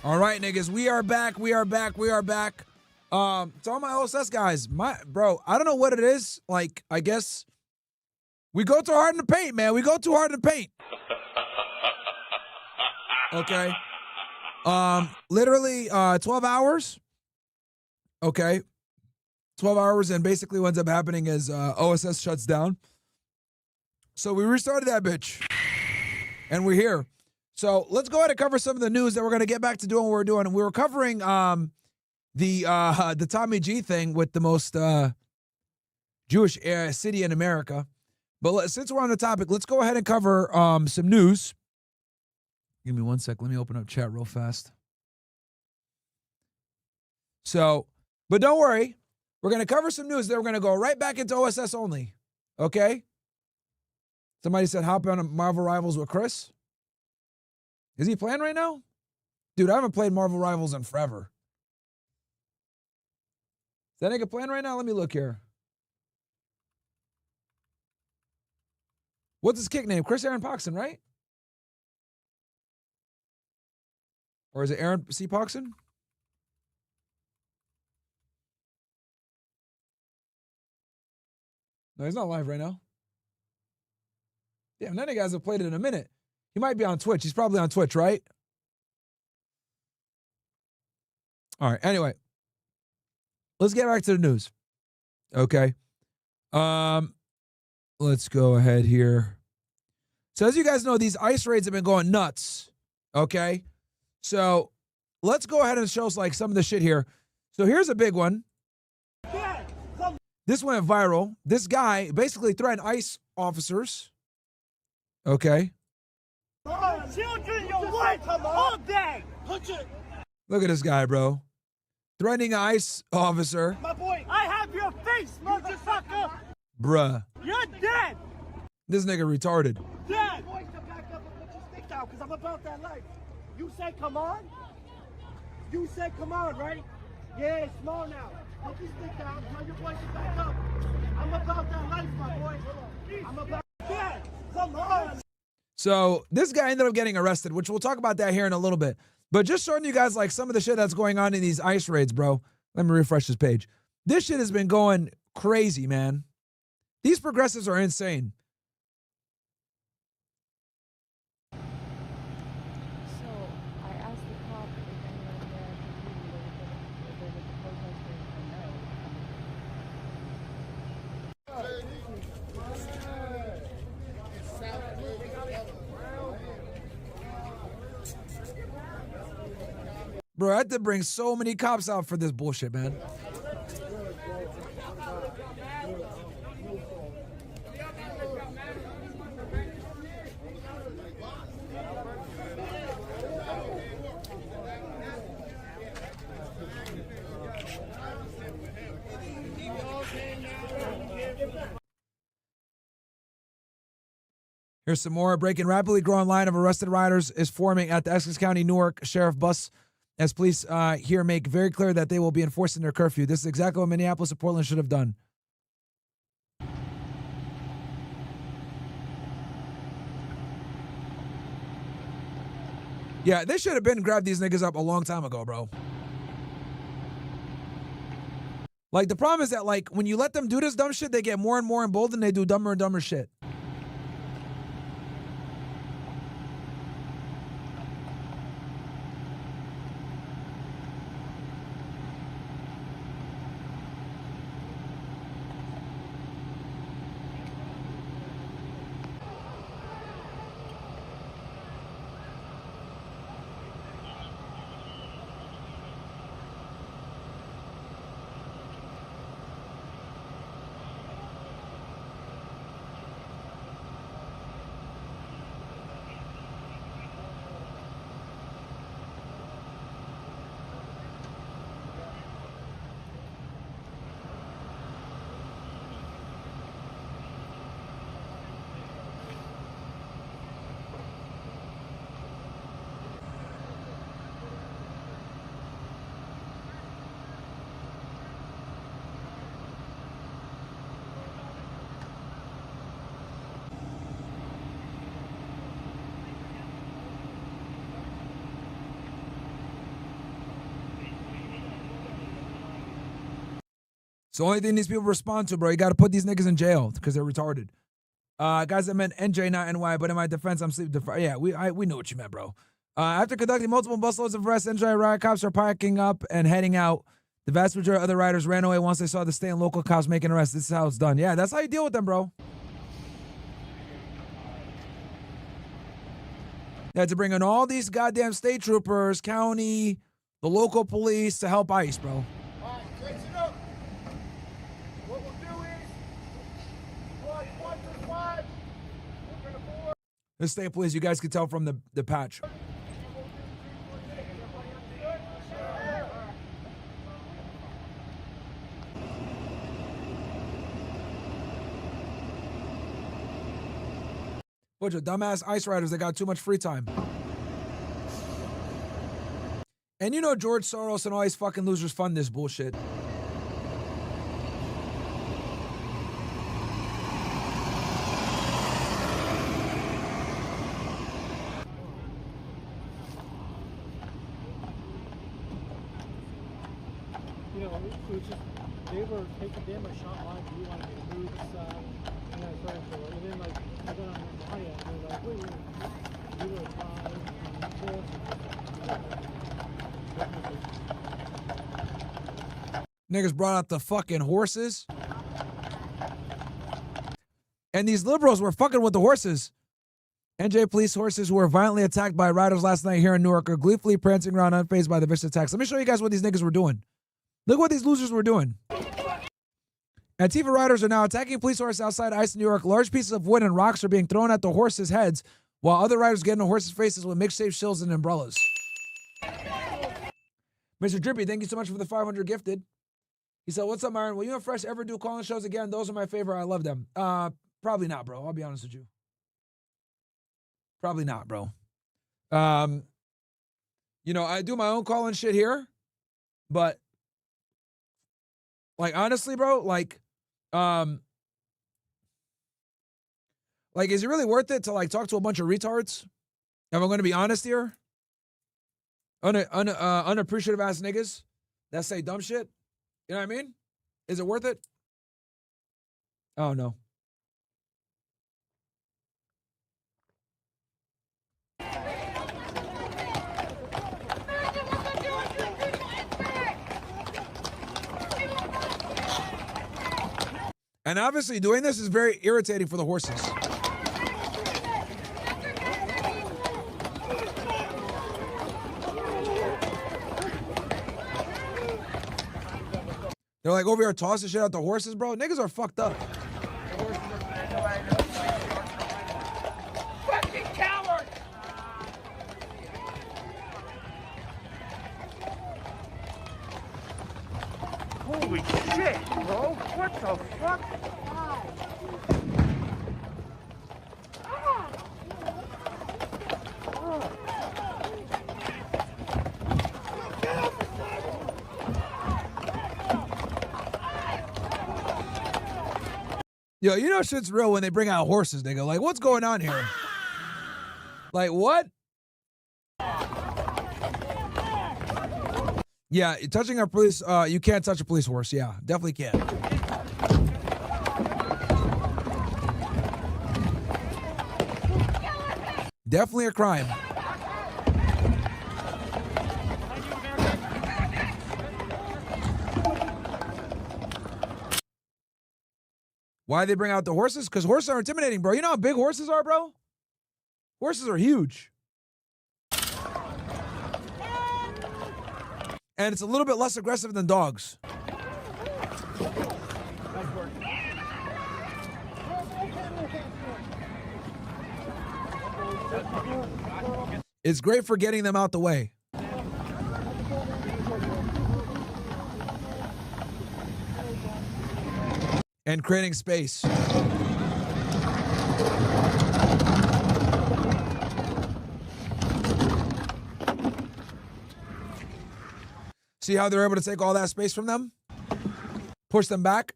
All right, niggas, we are back. We are back. We are back. To all my OSS guys, bro, I don't know what it is. Like, I guess we go too hard in the paint, man. We go too hard in the paint. Okay. Literally 12 hours. Okay. 12 hours, and basically what ends up happening is OSS shuts down. So we restarted that bitch. And we're here. So let's go ahead and cover some of the news that we're going to get back to doing what we're doing. We were covering the Tommy G thing with the most Jewish city in America. But since we're on the topic, let's go ahead and cover some news. Give me 1 sec. Let me open up chat real fast. So, but don't worry. We're going to cover some news. Then we're going to go right back into OSS only. Okay? Somebody said hop on Marvel Rivals with Chris. Is he playing right now? Dude, I haven't played Marvel Rivals in forever. Is that nigga playing right now? Let me look here. What's his kick name? Chris Aaron Poxon, right? Or is it Aaron C. Poxon? No, he's not live right now. Damn, none of you guys have played it in a minute. He might be on Twitch. He's probably on Twitch, right? All right. Anyway, let's get back to the news. Okay. Let's go ahead here. So as you guys know, these ICE raids have been going nuts. Okay. So let's go ahead and show us like some of the shit here. So here's a big one. This went viral. This guy basically threatened ICE officers. Okay. Children, your wife, all day. Look at this guy, bro. Threatening an ICE officer. My boy, I have your face, motherfucker. Bruh. You're dead. This nigga retarded. Dead. Boys to back up and put your stick down, because I'm about that life. You said come on? You said come on, right? Yeah, it's small now. Put your stick down. Tell your boys to back up. I'm about that life, my boy. I'm about that. Come on. So this guy ended up getting arrested, which we'll talk about that here in a little bit. But just showing you guys like some of the shit that's going on in these ICE raids, bro. Let me refresh this page. This shit has been going crazy, man. These progressives are insane. So I asked the cop if anyone there was a protester Bro, I had to bring so many cops out for this bullshit, man. Here's some more. Breaking rapidly growing line of arrested riders is forming at the Essex County Newark Sheriff bus as police here make very clear that they will be enforcing their curfew. This is exactly what Minneapolis and Portland should have done. Yeah, they should have been grabbed these niggas up a long time ago, bro. Like, the problem is that, like, when you let them do this dumb shit, they get more and more emboldened and they do dumber and dumber shit. the only thing these people respond to, bro. You got to put these niggas in jail because they're retarded. Guys, I meant NJ, not NY, but in my defense, I'm sleep deprived. Yeah, we knew what you meant, bro. After conducting multiple busloads of arrests, NJ riot cops are packing up and heading out. The vast majority of other riders ran away once they saw the state and local cops making arrests. This is how it's done. Yeah, that's how you deal with them, bro. They had to bring in all these goddamn state troopers, county, the local police to help ICE, bro. All right, listen up. What we'll do is, block 1 through 5, we're going to board. The state police, you guys can tell from the patch. Bunch of dumbass ICE riders that got too much free time. And you know George Soros and all these fucking losers fund this bullshit. You know, it was just, they were taking them a shot line, you wanted me to move this side, and then sorry for it. And then, like, I got on my end, they're like, wait, you were fine, Niggas brought out the fucking horses. And these liberals were fucking with the horses. NJ police horses who were violently attacked by riders last night here in Newark are gleefully prancing around unfazed by the vicious attacks. Let me show you guys what these niggas were doing. Look what these losers were doing. Antifa riders are now attacking police horses outside ICE in New York. Large pieces of wood and rocks are being thrown at the horses' heads, while other riders get in the horses' faces with makeshift shields and umbrellas. Mr. Drippy, thank you so much for the 500 gifted. He said, what's up, Myron? Will you and Fresh ever do call-in shows again? Those are my favorite. I love them. Probably not, bro. I'll be honest with you. Probably not, bro. You know, I do my own call-in shit here, but like honestly, bro, like is it really worth it to like talk to a bunch of retards? If I'm going to be honest here, unappreciative ass niggas that say dumb shit. You know what I mean? Is it worth it? Oh no. And obviously doing this is very irritating for the horses. They're like over here tossing shit at the horses, bro. Niggas are fucked up. Fucking coward! Holy shit, bro. What the fuck? Yo, you know shit's real when they bring out horses, nigga. Like, what's going on here? Like, what? Yeah, touching a police, you can't touch a police horse. Yeah, definitely can't. Definitely a crime. Why they bring out the horses? Because horses are intimidating, bro. You know how big horses are, bro? Horses are huge. And it's a little bit less aggressive than dogs. It's great for getting them out the way. And creating space. See how they're able to take all that space from them? Push them back?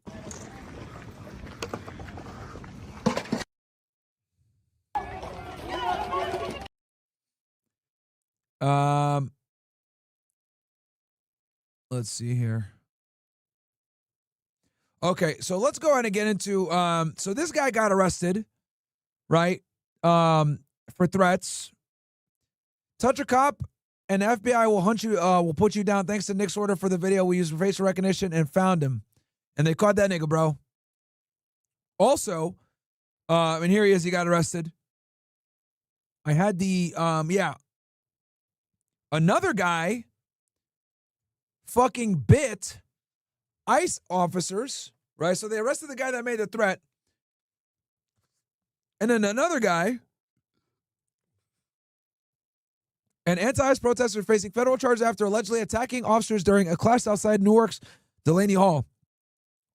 Let's see here. Okay, so let's go ahead and get into so this guy got arrested, right? For threats. Touch a cop and the FBI will hunt you, will put you down. Thanks to Nick's order for the video, we used for facial recognition and found him. And they caught that nigga, bro. Also, and here he is, he got arrested. I had the another guy fucking bit ICE officers, right? So they arrested the guy that made the threat. And then another guy, an anti-ICE protester facing federal charges after allegedly attacking officers during a clash outside Newark's Delaney Hall.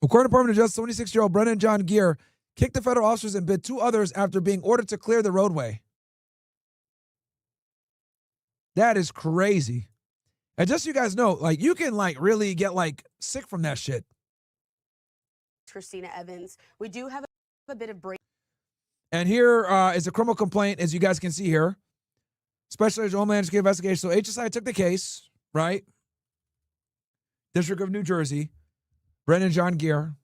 According to Department of Justice, 26-year-old Brendan John Gear kicked the federal officers and bit 2 others after being ordered to clear the roadway. That is crazy. And just so you guys know, like, you can, like, really get, like, sick from that shit. Christina Evans. We do have a bit of break. And here is a criminal complaint, as you guys can see here. Special Agent Homeland Security Investigation. So HSI took the case, right? District of New Jersey. Brendan John Gear.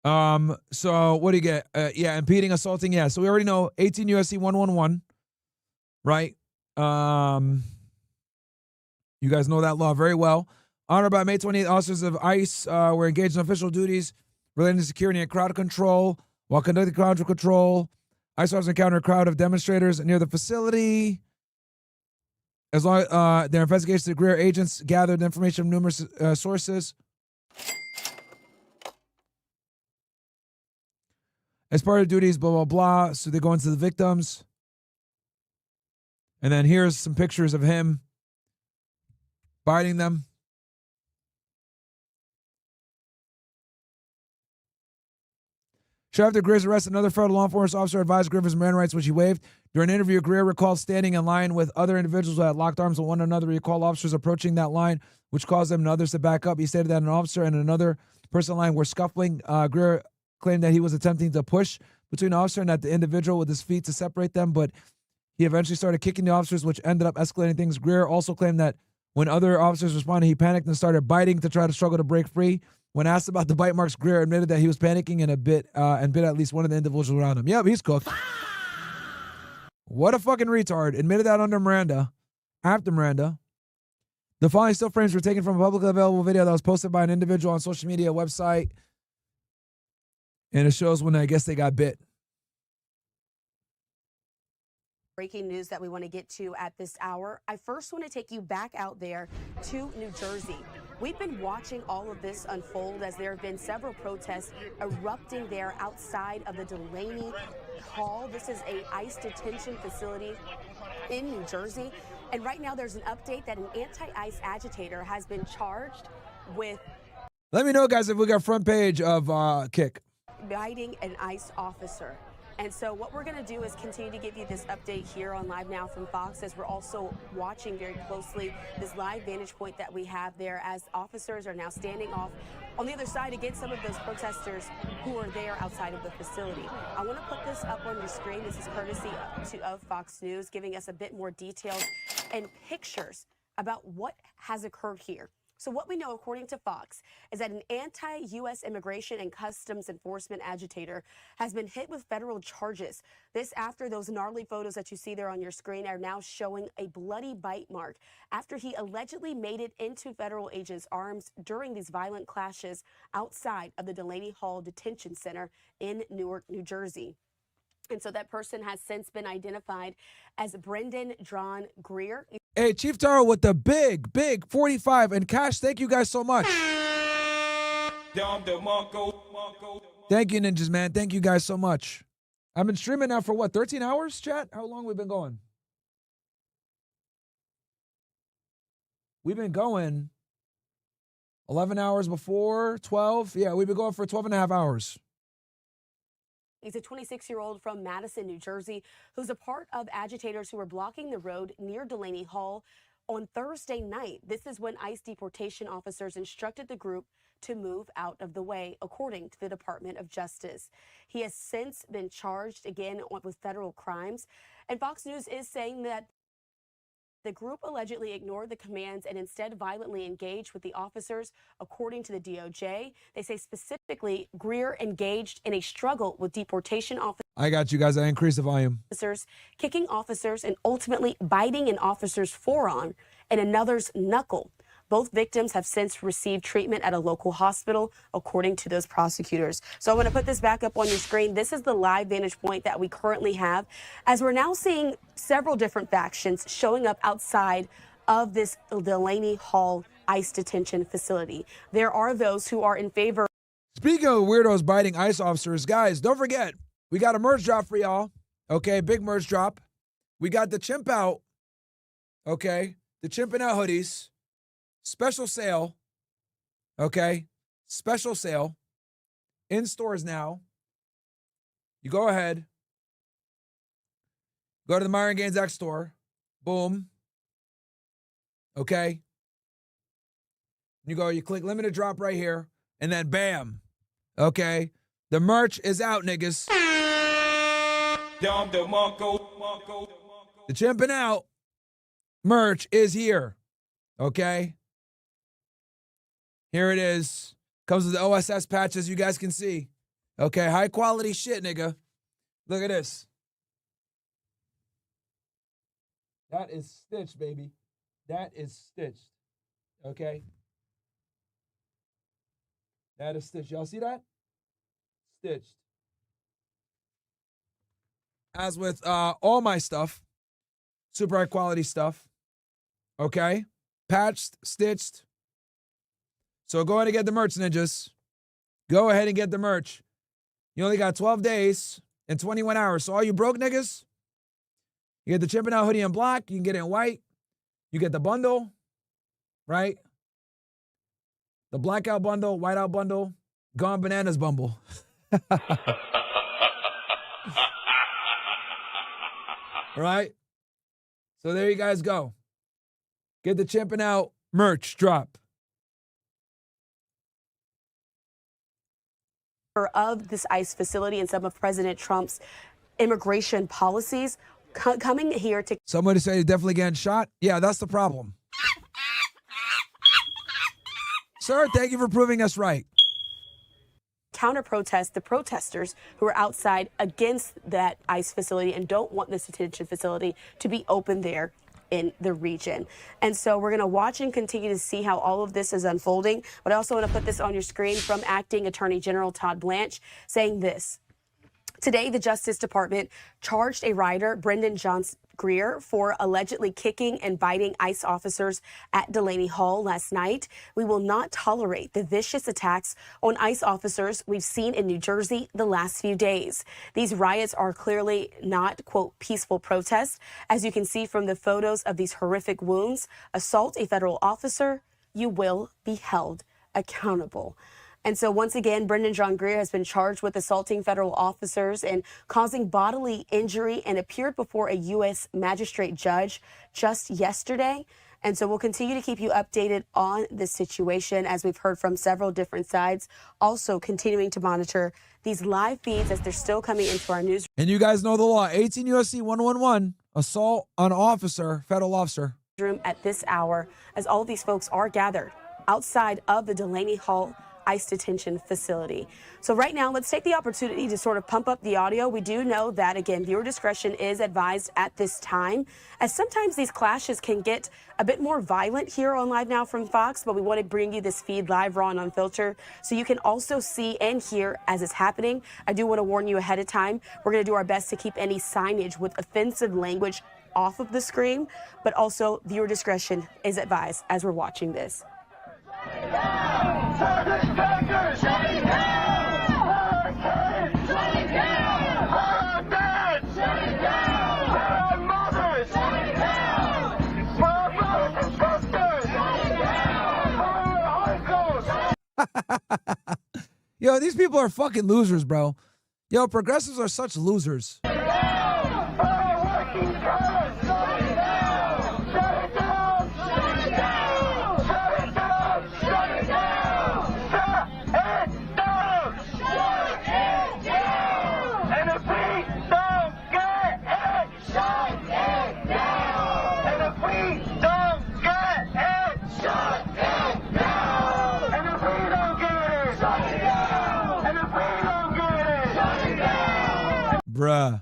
So what do you get? Yeah, impeding, assaulting. Yeah, so we already know 18 USC 111, right? You guys know that law very well. Honored by May 28th, officers of ICE were engaged in official duties relating to security and crowd control. While conducting crowd control, ICE officers encountered a crowd of demonstrators near the facility. As long their investigation, the Greer agents gathered information from numerous sources. As part of duties, blah, blah, blah. So they go into the victims. And then here's some pictures of him biting them. Shortly after Greer's arrest, another federal law enforcement officer advised Greer of his man rights, which he waived. During an interview, Greer recalled standing in line with other individuals who had locked arms with one another. He recalled officers approaching that line, which caused them and others to back up. He stated that an officer and another person in line were scuffling. Greer claimed that he was attempting to push between the officer and that the individual with his feet to separate them, but he eventually started kicking the officers, which ended up escalating things. Greer also claimed that when other officers responded, he panicked and started biting to try to struggle to break free. When asked about the bite marks, Greer admitted that he was panicking and bit at least one of the individuals around him. Yep, he's cooked. What a fucking retard. Admitted that under Miranda. After Miranda. The following still frames were taken from a publicly available video that was posted by an individual on social media website. And it shows when I guess they got bit. Breaking news that we want to get to at this hour. I first want to take you back out there to New Jersey. We've been watching all of this unfold as there have been several protests erupting there outside of the Delaney Hall. This is a ICE detention facility in New Jersey. And right now there's an update that an anti-ICE agitator has been charged with... Let me know, guys, if we got front page of Kick. ...biting an ICE officer. And so what we're going to do is continue to give you this update here on Live Now from Fox, as we're also watching very closely this live vantage point that we have there as officers are now standing off on the other side against some of those protesters who are there outside of the facility. I want to put this up on your screen. This is courtesy of Fox News, giving us a bit more details and pictures about what has occurred here. So what we know, according to Fox, is that an anti-U.S. immigration and customs enforcement agitator has been hit with federal charges. This after those gnarly photos that you see there on your screen are now showing a bloody bite mark after he allegedly made it into federal agents' arms during these violent clashes outside of the Delaney Hall Detention Center in Newark, New Jersey. And so that person has since been identified as Brendan John Gear. Hey, Chief Taro with the big 45. And Cash, thank you guys so much. Thank you, ninjas, man. Thank you guys so much. I've been streaming now for what, 13 hours, chat? How long we been going? We've been going 11 hours before, 12. Yeah, we've been going for 12 and a half hours. He's a 26-year-old from Madison, New Jersey, who's a part of agitators who were blocking the road near Delaney Hall on Thursday night. This is when ICE deportation officers instructed the group to move out of the way, according to the Department of Justice. He has since been charged again with federal crimes. And Fox News is saying that The group allegedly ignored the commands and instead violently engaged with the officers, according to the DOJ. They say specifically Greer engaged in a struggle with deportation I got you guys. I increased the volume. officers, kicking officers and ultimately biting an officer's forearm and another's knuckle. Both victims have since received treatment at a local hospital, according to those prosecutors. So I'm going to put this back up on your screen. This is the live vantage point that we currently have, as we're now seeing several different factions showing up outside of this Delaney Hall ICE detention facility. There are those who are in favor. Speaking of weirdos biting ICE officers, guys, don't forget, we got a merch drop for y'all. Okay, big merch drop. We got the chimp out. Okay, the chimping out hoodies. Special sale. Okay, special sale. In stores now. You go ahead. Go to the Myron Gaines X store. Boom. Okay. You go, you click limited drop right here, and then bam. Okay. The merch is out, niggas. The chimping out merch is here. Okay. Here it is. Comes with the OSS patch, as you guys can see. Okay, high quality shit, nigga. Look at this. That is stitched, baby. That is stitched. Okay. That is stitched. Y'all see that? Stitched. As with all my stuff, super high quality stuff. Okay. Patched, stitched. So go ahead and get the merch, ninjas. Go ahead and get the merch. You only got 12 days and 21 hours. So all you broke niggas, you get the chimping out hoodie in black. You can get it in white. You get the bundle, right? The blackout bundle, whiteout bundle, gone bananas bundle. Right? So there you guys go. Get the chimping out merch drop. Of this ICE facility and some of President Trump's immigration policies coming here to Somebody say he's definitely getting shot. Yeah, that's the problem. Sir, thank you for proving us right. counter-protest the protesters who are outside against that ICE facility and don't want this detention facility to be open there in the region. And so we're going to watch and continue to see how all of this is unfolding. But I also want to put this on your screen from Acting Attorney General Todd Blanche saying this. Today, the Justice Department charged a rider, Brendan Johns Greer, for allegedly kicking and biting ICE officers at Delaney Hall last night. We will not tolerate the vicious attacks on ICE officers we've seen in New Jersey the last few days. These riots are clearly not, quote, peaceful protests. As you can see from the photos of these horrific wounds, assault a federal officer, you will be held accountable. And so once again, Brendan John Greer has been charged with assaulting federal officers and causing bodily injury and appeared before a U.S. magistrate judge just yesterday. And so we'll continue to keep you updated on this situation as we've heard from several different sides. Also continuing to monitor these live feeds as they're still coming into our news. And you guys know the law, 18 U.S.C. 111, assault on officer, federal officer. Room at this hour as all of these folks are gathered outside of the Delaney Hall ICE detention facility. So right now, let's take the opportunity to sort of pump up the audio. We do know that, again, viewer discretion is advised at this time, as sometimes these clashes can get a bit more violent here on Live Now from Fox, but we want to bring you this feed live, raw, and unfiltered, so you can also see and hear as it's happening. I do want to warn you ahead of time. We're going to do our best to keep any signage with offensive language off of the screen, but also viewer discretion is advised as we're watching this. Yo, these people are fucking losers, bro. Yo, progressives are such losers. Bruh.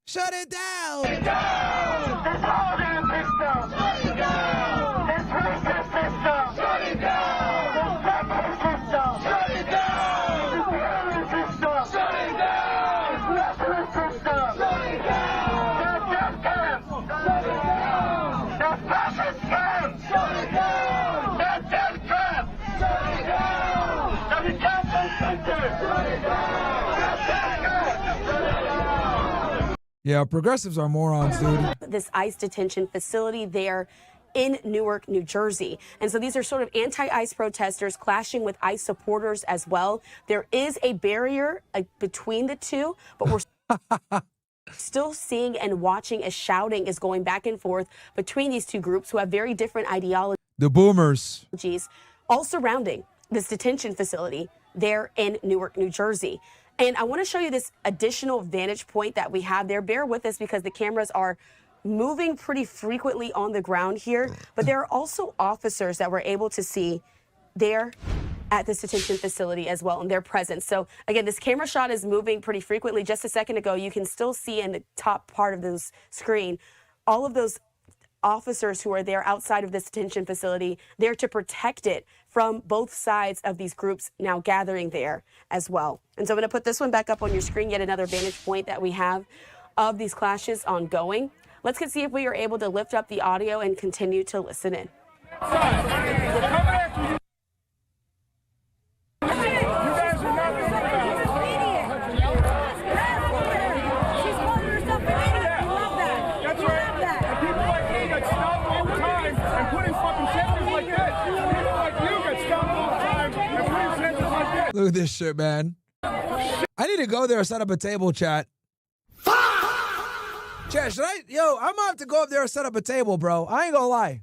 Shut it down. This holding system. Shut it down. This racist system. Shut it down. This sexist system. Shut it down. This violent system. Shut it down. This nationalist system. Shut it down. This death camp. Shut it down. This fascist camp. Shut it down. This death camp. Shut it down. The detention center. Shut it down. This death camp. Shut it down. Yeah, progressives are morons, dude. This ICE detention facility there in Newark, New Jersey. And so these are sort of anti-ICE protesters clashing with ICE supporters as well. There is a barrier between the two, but we're still seeing and watching as shouting is going back and forth between these two groups who have very different ideologies. The boomers. All surrounding this detention facility there in Newark, New Jersey. And I want to show you this additional vantage point that we have there. Bear with us because the cameras are moving pretty frequently on the ground here. But there are also officers that we're able to see there at this detention facility as well, and their presence. So again, this camera shot is moving pretty frequently. Just a second ago, you can still see in the top part of this screen all of those officers who are there outside of this detention facility, there to protect it from both sides of these groups now gathering there as well. And so I'm going to put this one back up on your screen, yet another vantage point that we have of these clashes ongoing. Let's see if we are able to lift up the audio and continue to listen in. Look at this shit, man. I need to go there and set up a table, chat. Chat, should I? Yo, I'm gonna have to go up there and set up a table, bro. I ain't gonna lie.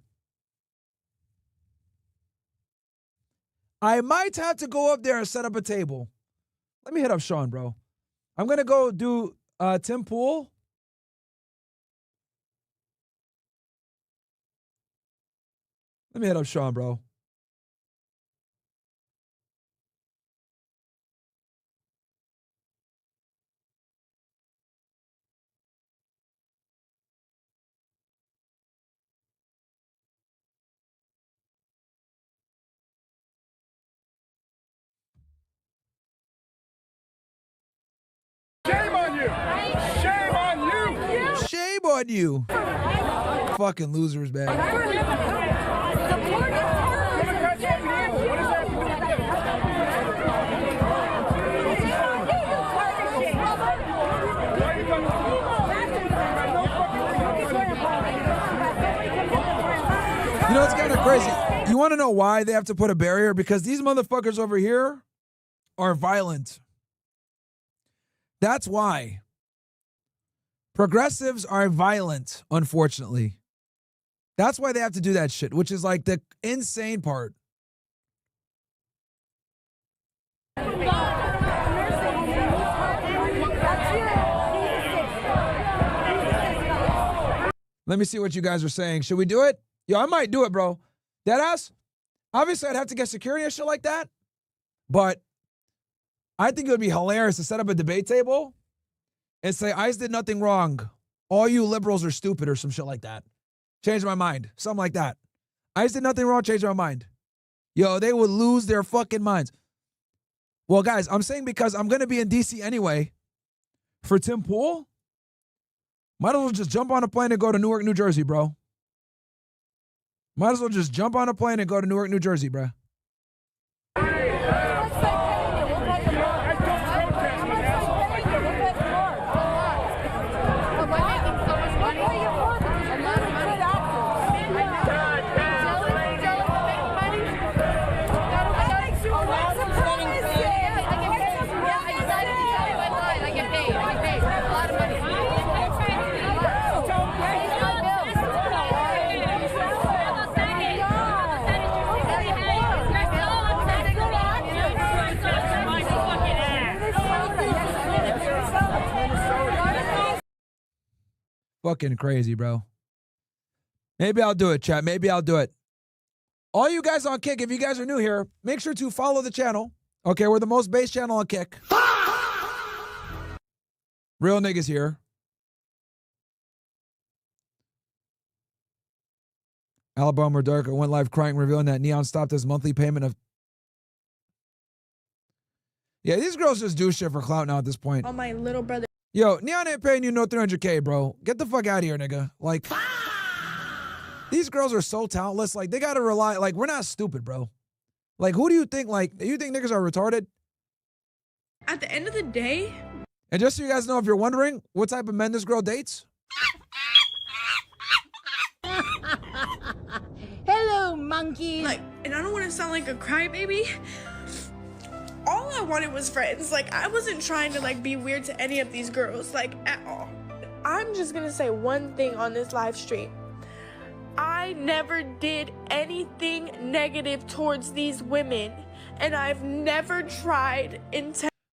I might have to go up there and set up a table. Let me hit up Sean, bro. I'm gonna go do Tim Pool. Let me hit up Sean, bro. Shame on you! Shame on you! Shame on you! Fucking losers, man. You know, it's kind of crazy. You want to know why they have to put a barrier? Because these motherfuckers over here are violent. That's why. Progressives are violent, unfortunately. That's why they have to do that shit, which is like the insane part. Let me see what you guys are saying. Should we do it? Yo, I might do it, bro. Deadass? Obviously, I'd have to get security and shit like that. But I think it would be hilarious to set up a debate table and say, ICE did nothing wrong. All you liberals are stupid or some shit like that. Change my mind. Something like that. ICE did nothing wrong, change my mind. Yo, they would lose their fucking minds. Well, guys, I'm saying because I'm going to be in D.C. anyway for Tim Pool. Might as well just jump on a plane and go to Newark, New Jersey, bro. Might as well just jump on a plane and go to Newark, New Jersey, bro. Fucking crazy, bro. Maybe I'll do it, chat. Maybe I'll do it. All you guys on Kick, if you guys are new here, make sure to follow the channel. Okay, we're the most based channel on Kick. Real niggas here. Alabama Darker went live crying, revealing that Neon stopped his monthly payment of. Yeah, these girls just do shit for clout now at this point. On my little brother. Yo, Neon ain't paying you no 300K, bro. Get the fuck out of here, nigga. Like, these girls are so talentless. Like, they gotta rely. Like, we're not stupid, bro. Like, who do you think? Like, you think niggas are retarded? At the end of the day. And just so you guys know, if you're wondering what type of men this girl dates. Hello, monkey. Like, and I don't want to sound like a crybaby. All I wanted was friends. Like, I wasn't trying to, like, be weird to any of these girls, like, at all. I'm just gonna say one thing on this live stream. I never did anything negative towards these women, and I've never tried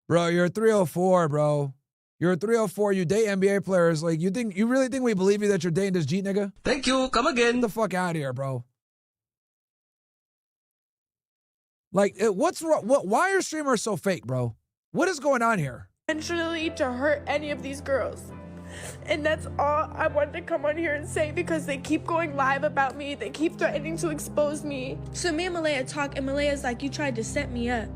Bro, you're a 304, bro. You're a 304. You date NBA players. Like, you really think we believe you that you're dating this G nigga? Thank you. Come again. Get the fuck out of here, bro. Like, what's wrong? Why are streamers so fake, bro? What is going on here? intentionally to hurt any of these girls. And that's all I wanted to come on here and say, because they keep going live about me. They keep threatening to expose me. So me and Malaya talk, and Malaya's like, you tried to set me up.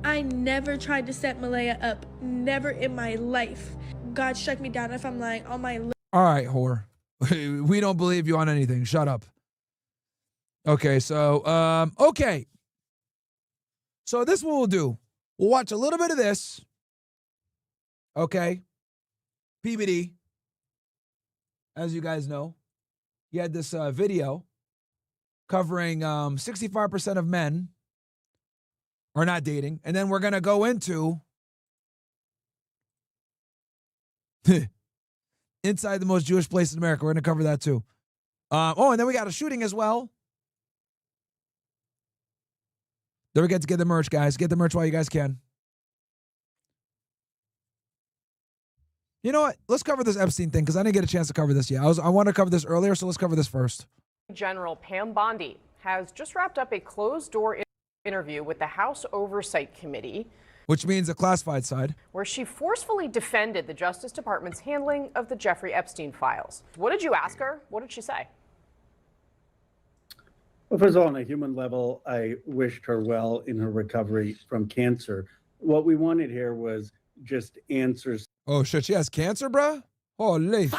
I never tried to set Malaya up. Never in my life. God struck me down if I'm lying on my... All right, whore. We don't believe you on anything. Shut up. Okay, so, okay. So this is what we'll do. We'll watch a little bit of this. Okay. PBD, as you guys know, he had this video covering 65% of men are not dating. And then we're going to go into inside the most Jewish place in America. We're going to cover that too. Oh, and then we got a shooting as well. Don't forget to get the merch, guys. Get the merch while you guys can. You know what? Let's cover this Epstein thing because I didn't get a chance to cover this yet. I want to cover this earlier, so let's cover this first. General Pam Bondi has just wrapped up a closed-door interview with the House Oversight Committee, which means the classified side, where she forcefully defended the Justice Department's handling of the Jeffrey Epstein files. What did you ask her? What did she say? Well, first of all, on a human level, I wished her well in her recovery from cancer. What we wanted here was just answers. Oh, shit, she has cancer, bruh? Holy.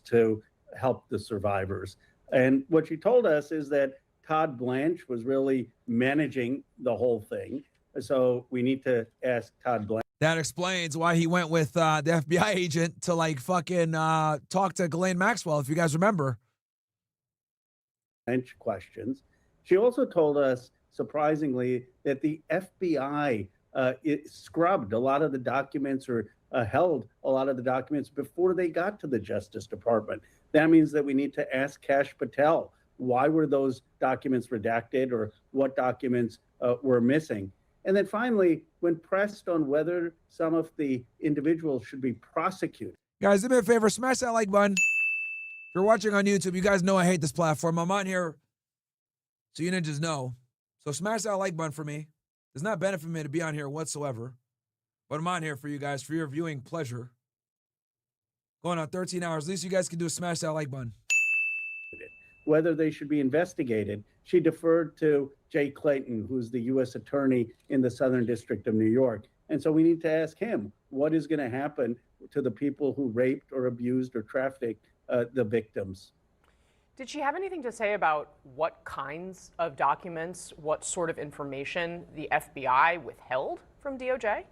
To help the survivors. And what she told us is that Todd Blanche was really managing the whole thing. So we need to ask Todd Blanche. That explains why he went with the FBI agent to, like, fucking talk to Ghislaine Maxwell, if you guys remember. Questions. She also told us, surprisingly, that the FBI it scrubbed a lot of the documents or held a lot of the documents before they got to the Justice Department. That means that we need to ask Kash Patel, why were those documents redacted or what documents were missing? And then finally, when pressed on whether some of the individuals should be prosecuted. Guys, do me a favor, smash that like button. If you're watching on YouTube, you guys know I hate this platform. I'm on here so you ninjas know. So smash that like button for me. Does not benefit me to be on here whatsoever. But I'm on here for you guys, for your viewing pleasure. Going on 13 hours. Least you guys can do is smash that like button. Whether they should be investigated, she deferred to Jay Clayton, who's the U.S. attorney in the Southern District of New York. And so we need to ask him, what is going to happen to the people who raped or abused or trafficked the victims? Did she have anything to say about what kinds of documents, what sort of information the FBI withheld from DOJ?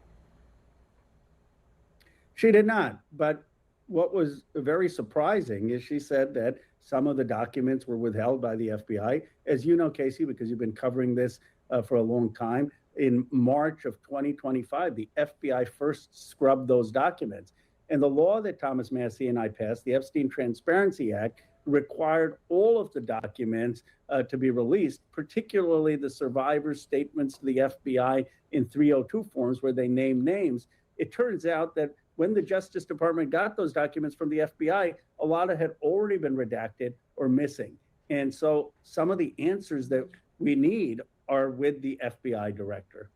She did not. But what was very surprising is she said that some of the documents were withheld by the FBI. As you know, Casey, because you've been covering this for a long time, in March of 2025, the FBI first scrubbed those documents. And the law that Thomas Massie and I passed, the Epstein Transparency Act, required all of the documents to be released, particularly the survivors' statements to the FBI in 302 forms where they name names. It turns out that when the Justice Department got those documents from the FBI, a lot of had already been redacted or missing. And so some of the answers that we need are with the FBI director.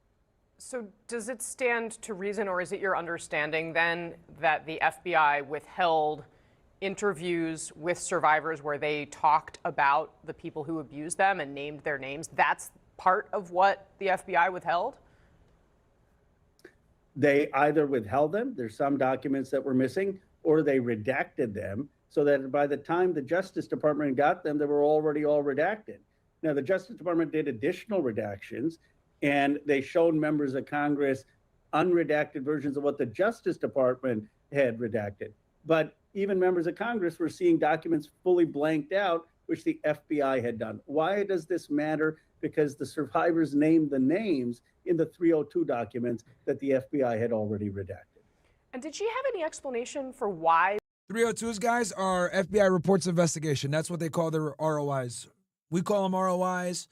So does it stand to reason, or is it your understanding then that the FBI withheld interviews with survivors where they talked about the people who abused them and named their names? That's part of what the FBI withheld? They either withheld them, there's some documents that were missing, or they redacted them so that by the time the Justice Department got them, they were already all redacted. Now, the Justice Department did additional redactions, and they showed members of Congress unredacted versions of what the Justice Department had redacted. But even members of Congress were seeing documents fully blanked out, which the FBI had done. Why does this matter? Because the survivors named the names in the 302 documents that the FBI had already redacted. And did she have any explanation for why? 302s, guys, are FBI reports of investigation. That's what they call their ROIs. We call them ROIs.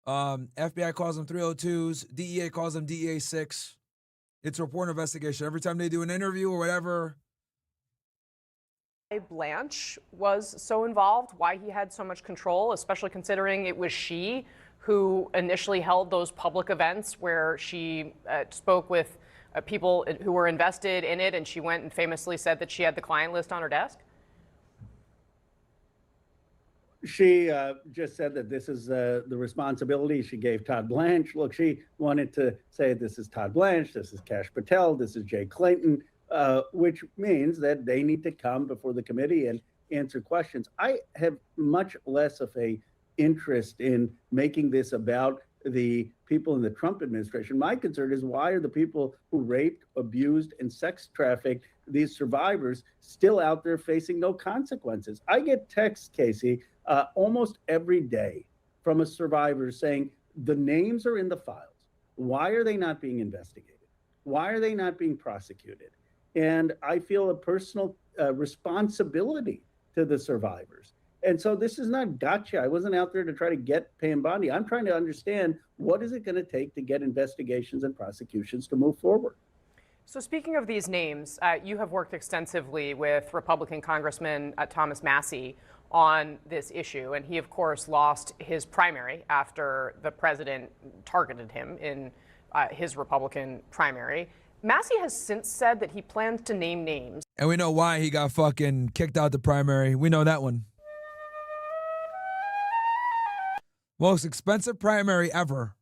FBI calls them 302s. DEA calls them DEA 6. It's a report of investigation. Every time they do an interview or whatever. Blanche was so involved, why he had so much control, especially considering it was she who initially held those public events where she spoke with people who were invested in it, and she went and famously said that she had the client list on her desk? She just said that this is the responsibility she gave Todd Blanche. Look, she wanted to say this is Todd Blanche, this is Kash Patel, this is Jay Clayton, which means that they need to come before the committee and answer questions. I have much less of a interest in making this about the people in the Trump administration. My concern is, why are the people who raped, abused, and sex trafficked these survivors still out there facing no consequences? I get texts, Casey, almost every day from a survivor saying the names are in the files. Why are they not being investigated? Why are they not being prosecuted? And I feel a personal responsibility to the survivors. And so this is not gotcha. I wasn't out there to try to get Pam Bondi. I'm trying to understand, what is it going to take to get investigations and prosecutions to move forward? So speaking of these names, you have worked extensively with Republican Congressman Thomas Massie on this issue, and he, of course, lost his primary after the president targeted him in his Republican primary. Massie has since said that he plans to name names. And we know why he got fucking kicked out the primary. We know that one. Most expensive primary ever.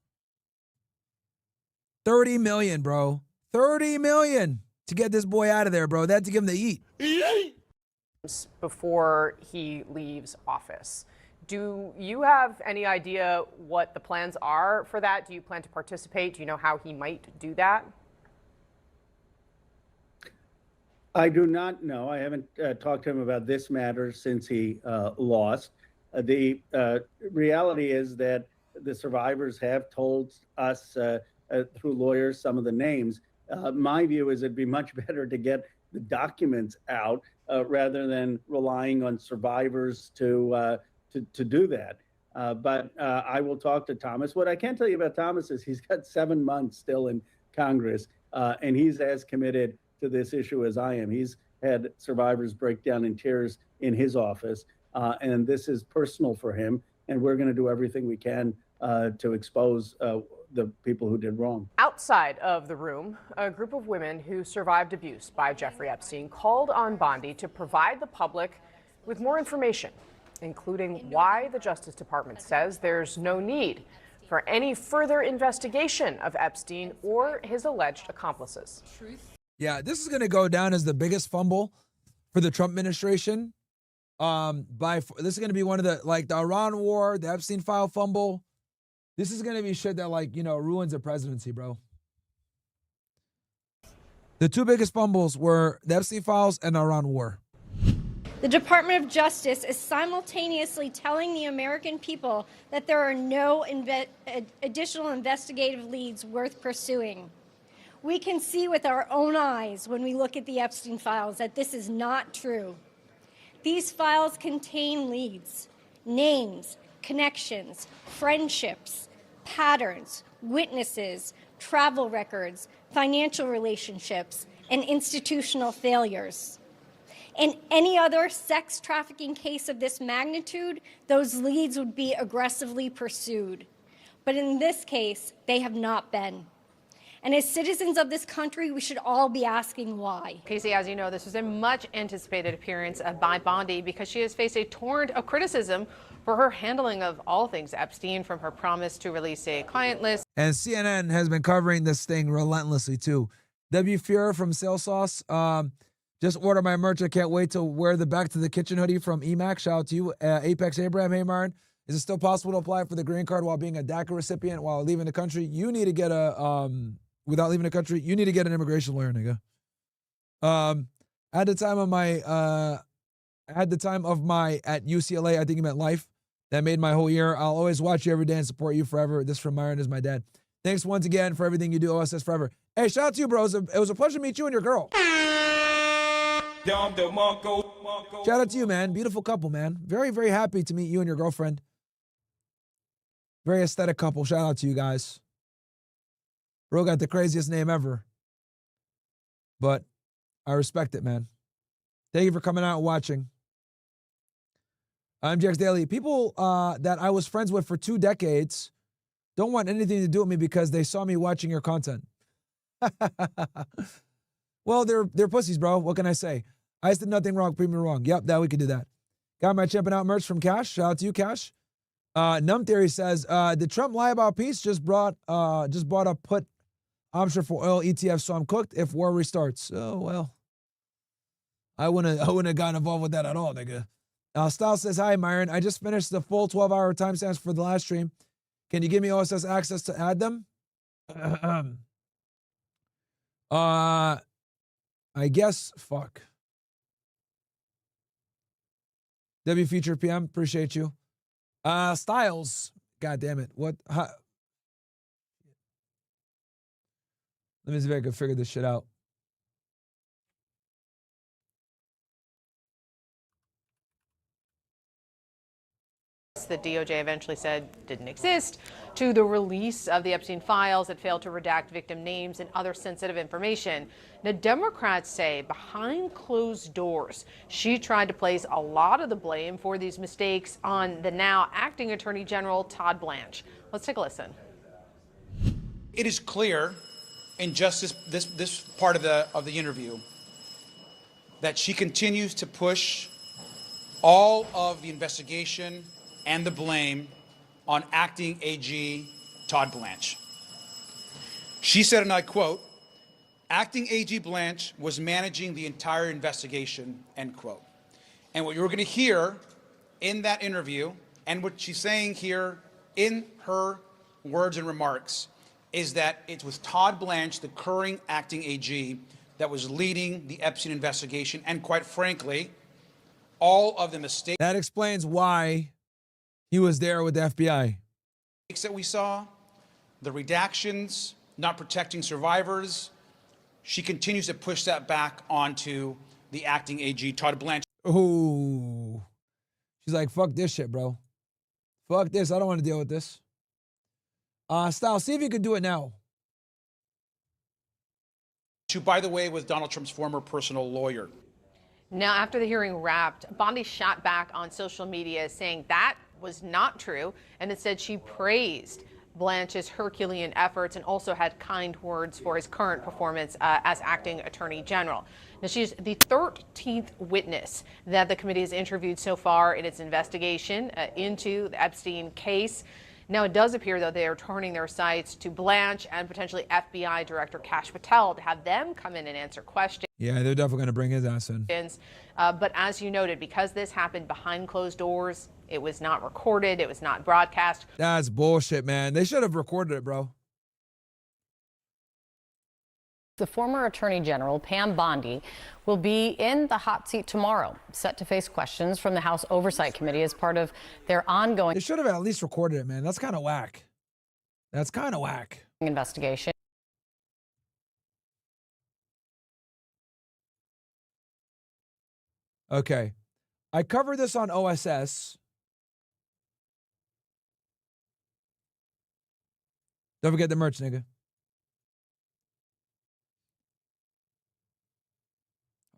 $30 million, bro. $30 million to get this boy out of there, bro. They had to give him to eat. Before he leaves office. Do you have any idea what the plans are for that? Do you plan to participate? Do you know how he might do that? I do not know. I haven't talked to him about this matter since he lost. The reality is that the survivors have told us through lawyers some of the names. My view is it'd be much better to get the documents out rather than relying on survivors to do that. But I will talk to Thomas. What I can tell you about Thomas is he's got 7 months still in Congress, and he's as committed to this issue as I am. He's had survivors break down in tears in his office, and this is personal for him, and we're going to do everything we can to expose the people who did wrong. Outside of the room, a group of women who survived abuse by Jeffrey Epstein called on Bondi to provide the public with more information, including why the Justice Department says there's no need for any further investigation of Epstein or his alleged accomplices. Yeah, this is going to go down as the biggest fumble for the Trump administration. This is going to be one of the Iran war, the Epstein file fumble. This is going to be shit that ruins the presidency, bro. The two biggest fumbles were the Epstein files and the Iran war. The Department of Justice is simultaneously telling the American people that there are no additional investigative leads worth pursuing. We can see with our own eyes when we look at the Epstein files that this is not true. These files contain leads, names, connections, friendships, patterns, witnesses, travel records, financial relationships, and institutional failures. In any other sex trafficking case of this magnitude, those leads would be aggressively pursued. But in this case, they have not been. And as citizens of this country, we should all be asking why. Casey, as you know, this was a much anticipated appearance by Bondi because she has faced a torrent of criticism for her handling of all things Epstein, from her promise to release a client list. And CNN has been covering this thing relentlessly too. W. Fuhrer from Sales Sauce. Just order my merch. I can't wait to wear the Back to the Kitchen hoodie from EMAC. Shout out to you. Apex Abraham. Hey, Myron. Is it still possible to apply for the green card while being a DACA recipient while leaving the country? You need to get without leaving the country, you need to get an immigration lawyer, nigga. At the time of my at UCLA, I think he meant life. That made my whole year. I'll always watch you every day and support you forever. This from Myron is my dad. Thanks once again for everything you do. OSS forever. Hey, shout out to you, bro. It was a pleasure to meet you and your girl. Shout out to you, man. Beautiful couple, man. Very, very happy to meet you and your girlfriend. Very aesthetic couple. Shout out to you guys. Bro got the craziest name ever. But I respect it, man. Thank you for coming out and watching. I'm MGX Daily. People that I was friends with for 2 decades don't want anything to do with me because they saw me watching your content. Well, they're pussies, bro. What can I say? I did nothing wrong, prove me wrong. Yep, that we could do that. Got my Chimping Out merch from Cash. Shout out to you, Cash. Numb Theory says, did Trump lie about peace? Just bought a put option for oil ETF, so I'm cooked if war restarts. Oh, well. I wouldn't have gotten involved with that at all, nigga. Style says, hi, Myron. I just finished the full 12-hour timestamps for the last stream. Can you give me OSS access to add them? I guess, fuck. W Future PM, appreciate you. Styles, god damn it. What? Let me see if I can figure this shit out. The DOJ eventually said didn't exist, to the release of the Epstein files that failed to redact victim names and other sensitive information. Now, Democrats say behind closed doors, she tried to place a lot of the blame for these mistakes on the now acting Attorney General Todd Blanche. Let's take a listen. It is clear in just this part of the interview that she continues to push all of the investigation and the blame on acting AG Todd Blanche. She said, and I quote, acting AG Blanche was managing the entire investigation, end quote. And what you're going to hear in that interview and what she's saying here in her words and remarks is that it was Todd Blanche, the current acting AG, that was leading the Epstein investigation, and quite frankly, all of the mistakes that explains why he was there with the FBI. That we saw, the redactions, not protecting survivors. She continues to push that back onto the acting AG, Todd Blanche. Ooh. She's like, fuck this shit, bro. Fuck this. I don't want to deal with this. Style, see if you could do it now. Who, by the way, was Donald Trump's former personal lawyer. Now, after the hearing wrapped, Bondi shot back on social media saying that was not true, and instead she praised Blanche's Herculean efforts and also had kind words for his current performance as acting Attorney General. Now, she's the 13th witness that the committee has interviewed so far in its investigation into the Epstein case. Now, it does appear, though, they are turning their sights to Blanche and potentially FBI Director Kash Patel to have them come in and answer questions. Yeah, they're definitely going to bring his ass in. But as you noted, because this happened behind closed doors, it was not recorded, it was not broadcast. That's bullshit, man. They should have recorded it, bro. The former Attorney General, Pam Bondi, will be in the hot seat tomorrow, set to face questions from the House Oversight Committee as part of their ongoing... They should have at least recorded it, man. That's kind of whack. That's kind of whack. ...investigation. Okay. I covered this on OSS. Don't forget the merch, nigga.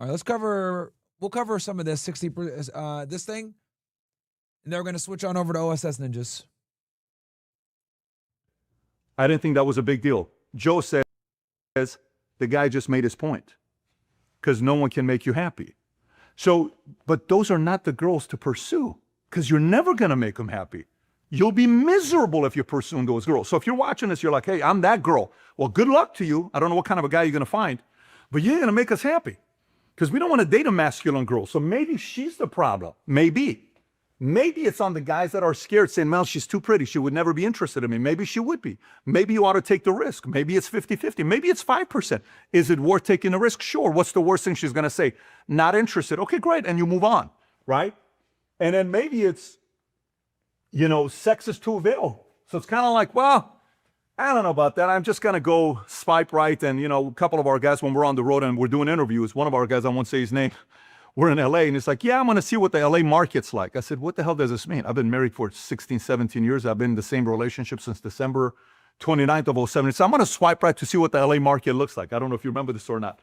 All right, we'll cover some of this, 60%, this thing, and then we're going to switch on over to OSS Ninjas. I didn't think that was a big deal. Joe said, says the guy just made his point because no one can make you happy. So, but those are not the girls to pursue because you're never going to make them happy. You'll be miserable if you're pursuing those girls. So if you're watching this, you're like, hey, I'm that girl. Well, good luck to you. I don't know what kind of a guy you're going to find, but you're going to make us happy because we don't want to date a masculine girl. So maybe she's the problem. Maybe. Maybe it's on the guys that are scared saying, well, she's too pretty. She would never be interested in me. Maybe she would be. Maybe you ought to take the risk. Maybe it's 50-50. Maybe it's 5%. Is it worth taking the risk? Sure. What's the worst thing she's going to say? Not interested. Okay, great. And you move on, right? And then maybe it's, you know, sex is too veiled. So it's kind of like, well, I don't know about that. I'm just going to go swipe right. And, you know, a couple of our guys, when we're on the road and we're doing interviews, one of our guys, I won't say his name, we're in LA, and it's like, yeah, I'm going to see what the LA market's like. I said, what the hell does this mean? I've been married for 16, 17 years. I've been in the same relationship since December 29th of 07. So I'm going to swipe right to see what the LA market looks like. I don't know if you remember this or not.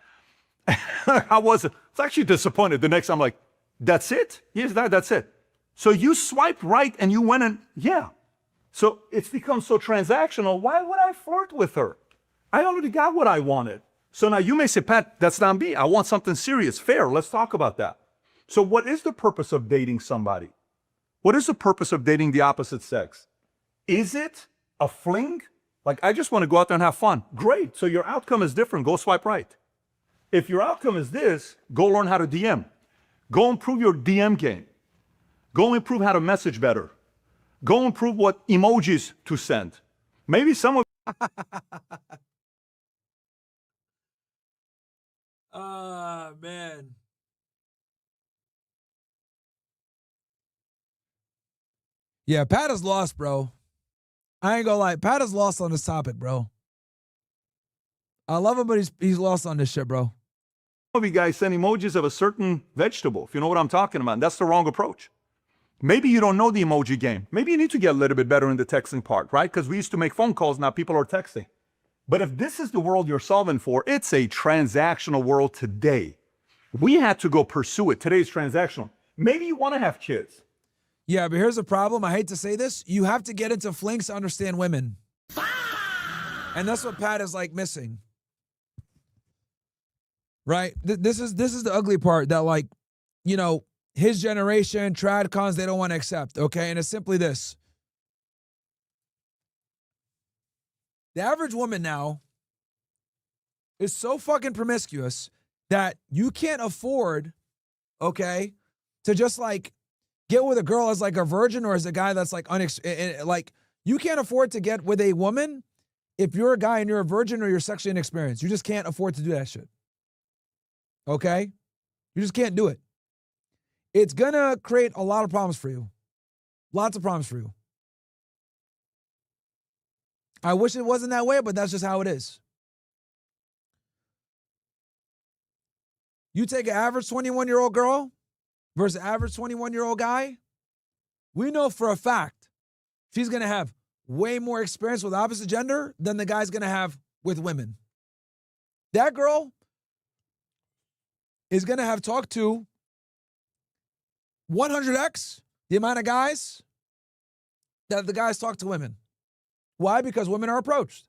I was actually disappointed. The next, I'm like, that's it? Yes, that's it. So you swiped right and you went and, yeah. So it's become so transactional. Why would I flirt with her? I already got what I wanted. So now you may say, Pat, that's not me. I want something serious, fair. Let's talk about that. So what is the purpose of dating somebody? What is the purpose of dating the opposite sex? Is it a fling? Like, I just want to go out there and have fun. Great. So your outcome is different. Go swipe right. If your outcome is this, go learn how to DM. Go improve your DM game. Go improve how to message better. Go improve what emojis to send. Maybe some of man. Yeah, Pat is lost, bro. I ain't gonna lie. Pat is lost on this topic, bro. I love him, but he's lost on this shit, bro. you guys send emojis of a certain vegetable, if you know what I'm talking about. And that's the wrong approach. Maybe you don't know the emoji game. Maybe you need to get a little bit better in the texting part, right? Because we used to make phone calls, now people are texting. But if this is the world you're solving for, it's a transactional world today. We had to go pursue it. Today's transactional. Maybe you want to have kids. Yeah, but here's the problem. I hate to say this. You have to get into flings to understand women. And that's what Pat is like missing. Right? This is the ugly part that, like, you know, his generation, TradCons, they don't want to accept, okay? And it's simply this. The average woman now is so fucking promiscuous that you can't afford, okay, to just like get with a girl as like a virgin or as a guy that's like like you can't afford to get with a woman if you're a guy and you're a virgin or you're sexually inexperienced. You just can't afford to do that shit. Okay? You just can't do it. It's gonna create a lot of problems for you. Lots of problems for you. I wish it wasn't that way, but that's just how it is. You take an average 21-year-old girl versus an average 21-year-old guy, we know for a fact she's going to have way more experience with the opposite gender than the guy's going to have with women. That girl is going to have talked to 100x the amount of guys that the guys talk to women. Why? Because women are approached.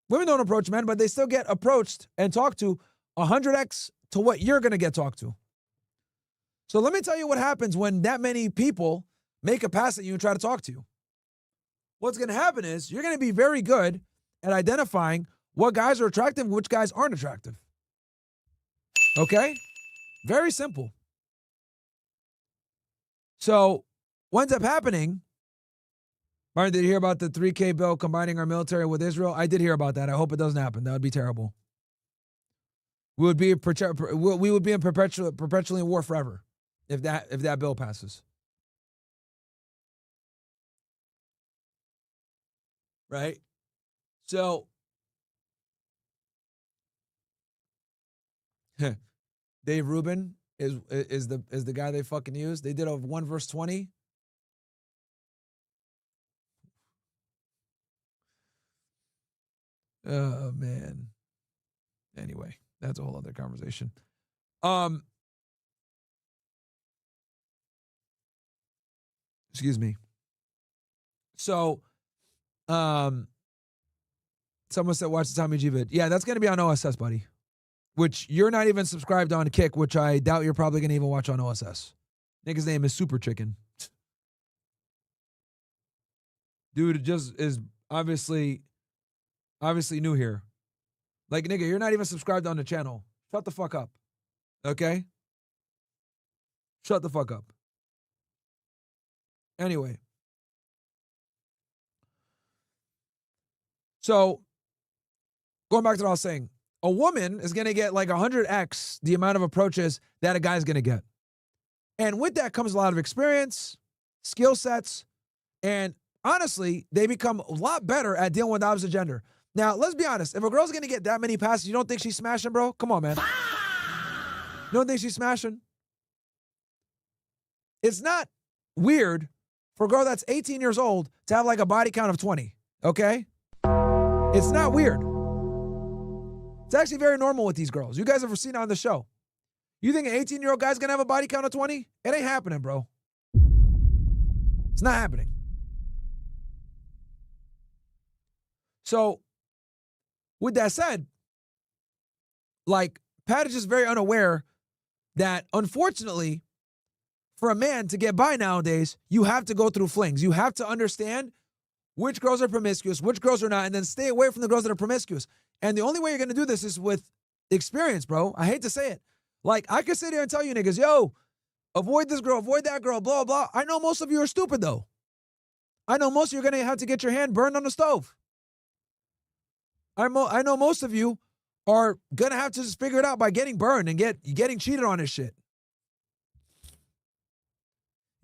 Women don't approach men, but they still get approached and talked to 100x to what you're going to get talked to. So let me tell you what happens when that many people make a pass at you and try to talk to you. What's going to happen is you're going to be very good at identifying what guys are attractive and which guys aren't attractive. Okay? Very simple. So what ends up happening, Myron, did you hear about the 3K bill combining our military with Israel? I did hear about that. I hope it doesn't happen. That would be terrible. We would be in perpetually in war forever if that bill passes. Right? So Dave Rubin is the guy they fucking use. They did a 1 verse 20. Oh man. Anyway, that's a whole other conversation. Excuse me. So, Someone said watch the Tommy G vid. Yeah, that's going to be on OSS, buddy. Which you're not even subscribed on Kick, which I doubt you're probably going to even watch on OSS. Nigga's name is Super Chicken. Dude just is obviously new here. Like, nigga, you're not even subscribed on the channel. Shut the fuck up. Okay? Shut the fuck up. Anyway. So, going back to what I was saying, a woman is going to get like 100x the amount of approaches that a guy's going to get. And with that comes a lot of experience, skill sets, and honestly, they become a lot better at dealing with the opposite gender. Now, let's be honest. If a girl's going to get that many passes, you don't think she's smashing, bro? Come on, man. You don't think she's smashing? It's not weird for a girl that's 18 years old to have like a body count of 20, okay? It's not weird. It's actually very normal with these girls. You guys have seen it on the show. You think an 18-year-old guy's going to have a body count of 20? It ain't happening, bro. It's not happening. So, with that said, like, Pat is just very unaware that, unfortunately, for a man to get by nowadays, you have to go through flings. You have to understand which girls are promiscuous, which girls are not, and then stay away from the girls that are promiscuous. And the only way you're going to do this is with experience, bro. I hate to say it. Like, I could sit here and tell you niggas, yo, avoid this girl, avoid that girl, blah, blah. I know most of you are stupid, though. I know most of you are going to have to get your hand burned on the stove. I know most of you are going to have to just figure it out by getting burned and getting cheated on and shit.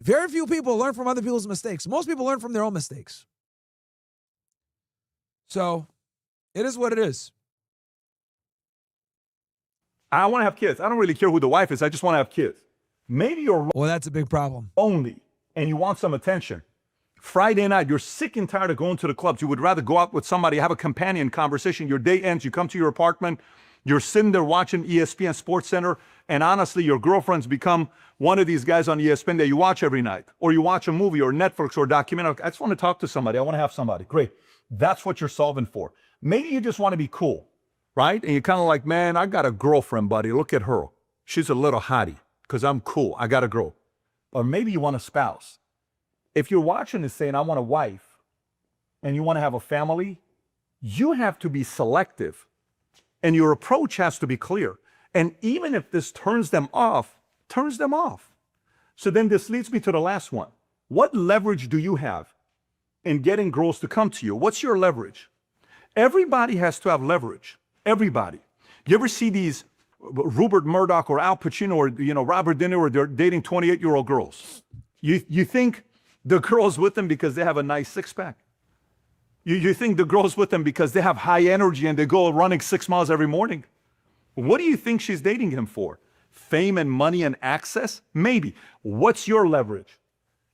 Very few people learn from other people's mistakes. Most people learn from their own mistakes. So, it is what it is. I want to have kids. I don't really care who the wife is. I just want to have kids. Maybe you're well, that's a big problem. Lonely and you want some attention. Friday night, you're sick and tired of going to the clubs. You would rather go out with somebody, have a companion conversation. Your day ends, you come to your apartment, you're sitting there watching ESPN Sports Center, and honestly, your girlfriend's become one of these guys on ESPN that you watch every night, or you watch a movie or Netflix or a documentary. I just want to talk to somebody. I want to have somebody. Great. That's what you're solving for. Maybe you just want to be cool, right? And you're kind of like, man, I got a girlfriend, buddy. Look at her. She's a little hottie because I'm cool. I got a girl. Or maybe you want a spouse. If you're watching this saying, I want a wife, and you want to have a family, you have to be selective. And your approach has to be clear. And even if this turns them off, turns them off. So then this leads me to the last one. What leverage do you have in getting girls to come to you? What's your leverage? Everybody has to have leverage. Everybody. You ever see these Rupert Murdoch or Al Pacino or Robert De Niro, they're dating 28-year-old girls? You think the girl's with them because they have a nice six-pack? You think the girl's with them because they have high energy and they go running 6 miles every morning? What do you think she's dating him for? Fame and money and access? Maybe. What's your leverage?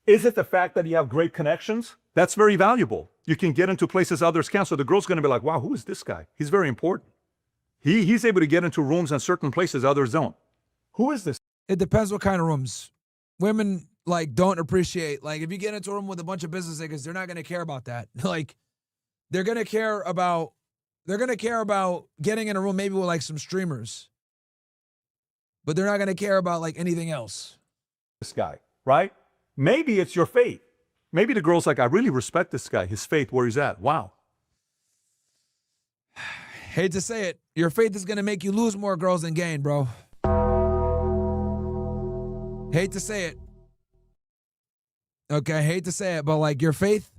Is it the fact that you have great connections? That's very valuable. You can get into places others can't. So the girl's going to be like, wow, who is this guy? He's very important. He's able to get into rooms and certain places others don't. Who is this? It depends what kind of rooms. Women, like, don't appreciate, like, if you get into a room with a bunch of business niggas, they're not going to care about that. Like, they're going to care about getting in a room maybe with, like, some streamers. But they're not going to care about, like, anything else. This guy, right? Maybe it's your faith. Maybe the girl's like, I really respect this guy, his faith, where he's at. Wow. Hate to say it, your faith is going to make you lose more girls than gain, bro. Hate to say it. Okay, hate to say it, but like your faith,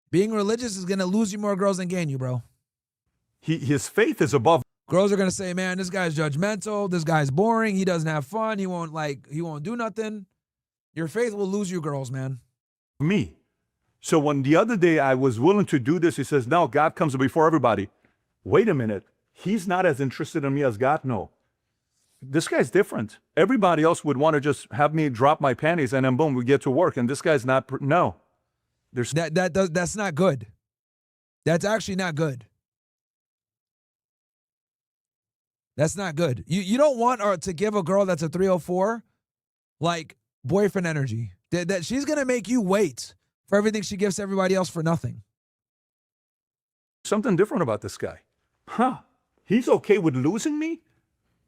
being religious is going to lose you more girls than gain you, bro. His faith is above. Girls are going to say, man, this guy's judgmental. This guy's boring. He doesn't have fun. He won't do nothing. Your faith will lose you girls, man. Me. So when the other day I was willing to do this, he says, no, God comes before everybody. Wait a minute. He's not as interested in me as God? No. This guy's different. Everybody else would want to just have me drop my panties and then boom, we get to work. And this guy's not, no. That's not good. That's actually not good. That's not good. You don't want to give a girl that's a 304 like boyfriend energy. That she's gonna make you wait for everything she gives to everybody else for nothing. Something different about this guy. Huh. He's okay with losing me?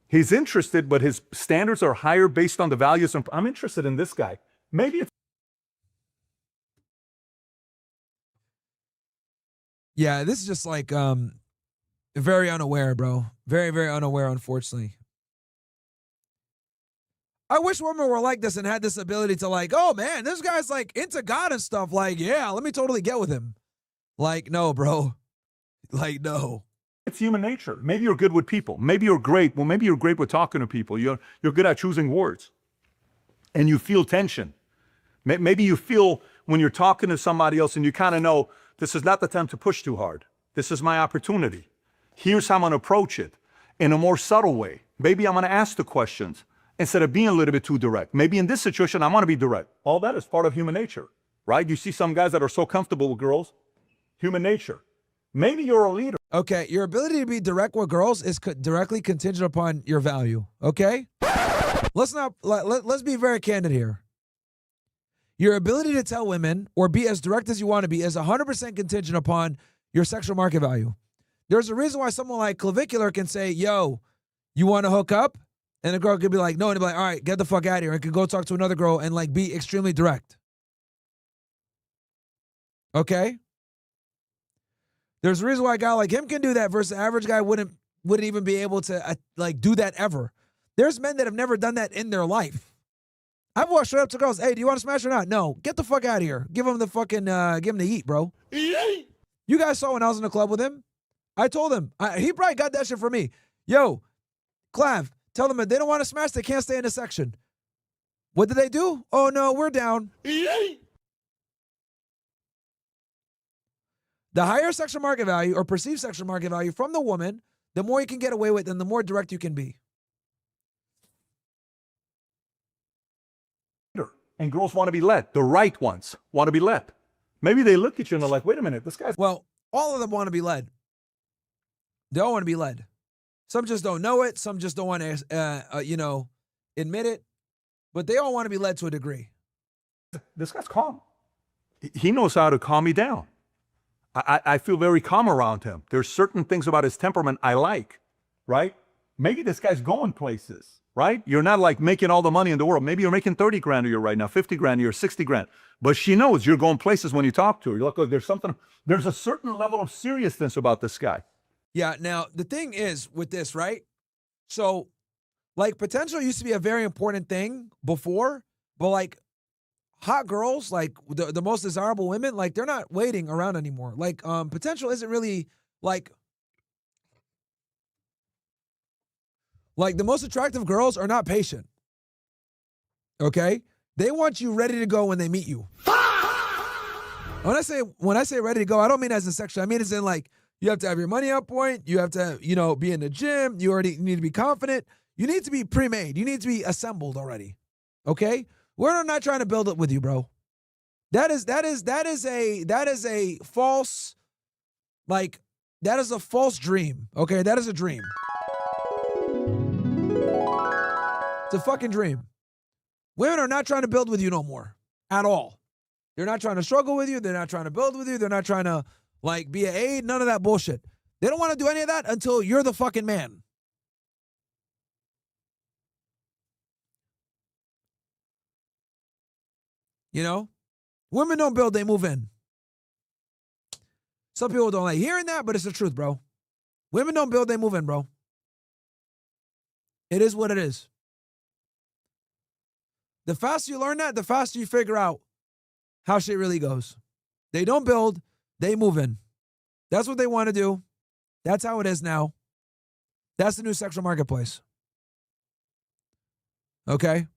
He's interested, but his standards are higher based on the values. I'm interested in this guy. Maybe it's... Yeah, this is just like very unaware, bro. Very, very unaware, unfortunately. I wish women were like this and had this ability to like, oh man, this guy's like into God and stuff. Like, yeah, let me totally get with him. Like, no, bro. Like, no. It's human nature. Maybe you're good with people. Maybe you're great. Well, maybe you're great with talking to people. You're good at choosing words. And you feel tension. Maybe you feel when you're talking to somebody else and you kind of know, this is not the time to push too hard. This is my opportunity. Here's how I'm going to approach it in a more subtle way. Maybe I'm going to ask the questions instead of being a little bit too direct. Maybe in this situation, I want to be direct. All that is part of human nature, right? You see some guys that are so comfortable with girls. Human nature. Maybe you're a leader. Okay, your ability to be direct with girls is directly contingent upon your value, okay? Let's be very candid here. Your ability to tell women or be as direct as you want to be is 100% contingent upon your sexual market value. There's a reason why someone like Clavicular can say, yo, you want to hook up? And a girl could be like, no, and be like, all right, get the fuck out of here. And could go talk to another girl and like be extremely direct. Okay? There's a reason why a guy like him can do that versus the average guy wouldn't even be able to like do that ever. There's men that have never done that in their life. I've walked straight up to girls, hey, do you want to smash or not? No, get the fuck out of here. Give him the fucking, give him the eat, bro. You guys saw when I was in the club with him. I told him, he probably got that shit from me. Yo, Clav, tell them if they don't want to smash, they can't stay in the section. What did they do? Oh no, we're down. The higher sexual market value or perceived sexual market value from the woman, the more you can get away with and the more direct you can be. And girls want to be led. The right ones want to be led. Maybe they look at you and they're like, wait a minute, this guy's... Well, all of them want to be led. They all want to be led. Some just don't know it. Some just don't want to, admit it. But they all want to be led to a degree. This guy's calm. He knows how to calm me down. I feel very calm around him. There's certain things about his temperament I like, right? Maybe this guy's going places, right? You're not like making all the money in the world. Maybe you're making 30 grand a year right now, 50 grand a year, 60 grand. But she knows you're going places when you talk to her. You're like, oh, there's a certain level of seriousness about this guy. Yeah, now the thing is with this, right? So, like, potential used to be a very important thing before, but like, hot girls, like the most desirable women, like they're not waiting around anymore. Like potential isn't really like the most attractive girls are not patient. Okay? They want you ready to go when they meet you. When I say ready to go, I don't mean as in sexual. I mean as in like you have to have your money on point, you have to, be in the gym, you need to be confident. You need to be pre-made. You need to be assembled already. Okay? We're not trying to build it with you, bro. That is a false, like, that is a false dream. Okay, that is a dream. It's a fucking dream. Women are not trying to build with you no more. At all. They're not trying to struggle with you. They're not trying to build with you. They're not trying to, like, be an aid. None of that bullshit. They don't want to do any of that until you're the fucking man. Women don't build, they move in. Some people don't like hearing that, but it's the truth, bro. Women don't build, they move in, bro. It is what it is. The faster you learn that, the faster you figure out how shit really goes. They don't build, they move in. That's what they want to do. That's how it is now. That's the new sexual marketplace. Okay?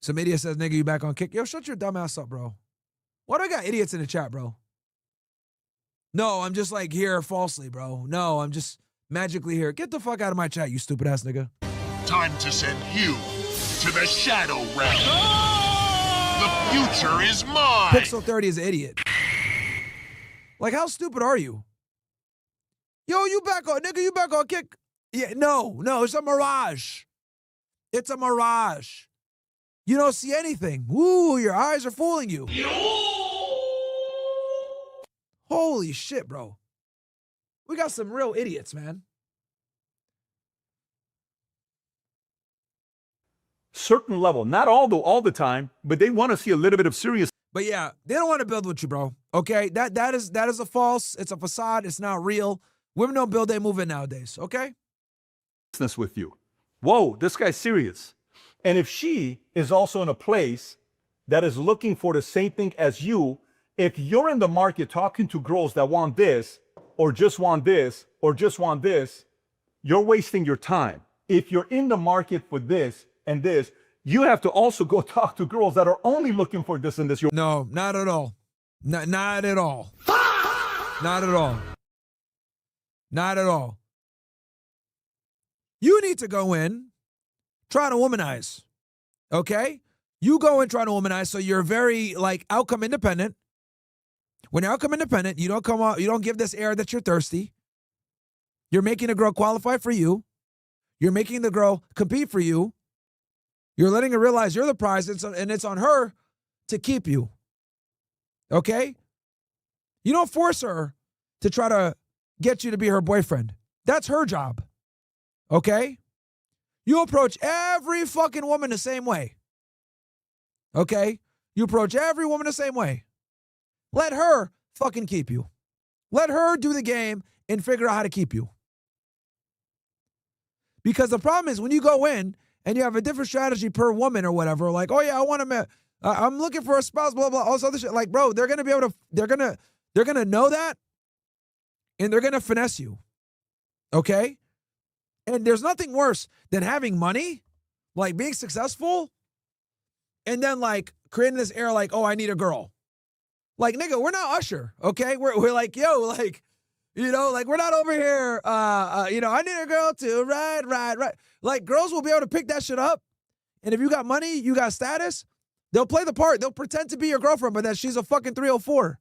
Some idiot says, nigga, you back on kick. Yo, shut your dumb ass up, bro. Why do I got idiots in the chat, bro? No, I'm just like here falsely, bro. No, I'm just magically here. Get the fuck out of my chat, you stupid ass nigga. Time to send you to the Shadow Realm. The future is mine. Pixel 30 is an idiot. Like, how stupid are you? Yo, you back on, nigga, you back on kick. Yeah, no, it's a mirage. It's a mirage. You don't see anything. Woo, your eyes are fooling you. Holy shit, bro. We got some real idiots, man. Certain level, not all the time, but they want to see a little bit of serious. But yeah, they don't want to build with you, bro. Okay, that is a false. It's a facade. It's not real. Women don't build, they move in nowadays. Okay. With you. Whoa, this guy's serious. And if she is also in a place that is looking for the same thing as you, if you're in the market talking to girls that want this, or just want this, or just want this, you're wasting your time. If you're in the market for this and this, you have to also go talk to girls that are only looking for this and this. No, not at all. Not at all. Not at all. Not at all. You need to go in, try to womanize. Okay? You go and try to womanize, so you're very like outcome independent. When you're outcome independent, you don't come out, you don't give this air that you're thirsty. You're making a girl qualify for you. You're making the girl compete for you. You're letting her realize you're the prize, and it's on her to keep you. Okay? You don't force her to try to get you to be her boyfriend. That's her job. Okay? You approach every fucking woman the same way. Okay? You approach every woman the same way. Let her fucking keep you. Let her do the game and figure out how to keep you. Because the problem is when you go in and you have a different strategy per woman or whatever, like, oh yeah, I want to, I'm looking for a spouse, blah, blah, all this other shit. Like, bro, they're going to be able to, they're going to know that, and they're going to finesse you. Okay? And there's nothing worse than having money, like being successful, and then like creating this air like, oh, I need a girl. Like, nigga, we're not Usher, okay? We're like, yo, like, you know, like we're not over here, you know, I need a girl to right. Like, girls will be able to pick that shit up. And if you got money, you got status, they'll play the part. They'll pretend to be your girlfriend, but that she's a fucking 304.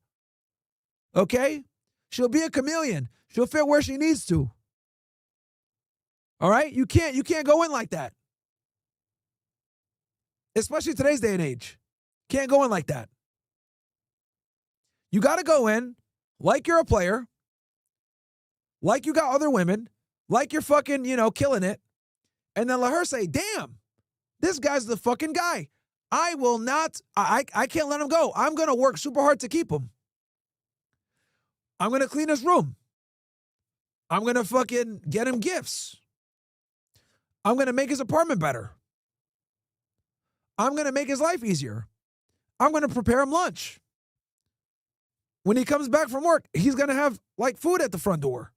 Okay? She'll be a chameleon. She'll fit where she needs to. All right? You can't go in like that. Especially today's day and age. Can't go in like that. You got to go in like you're a player, like you got other women, like you're fucking, you know, killing it, and then let her say, damn, this guy's the fucking guy. I will not, I can't let him go. I'm going to work super hard to keep him. I'm going to clean his room. I'm going to fucking get him gifts. I'm going to make his apartment better. I'm going to make his life easier. I'm going to prepare him lunch. When he comes back from work, he's going to have like food at the front door.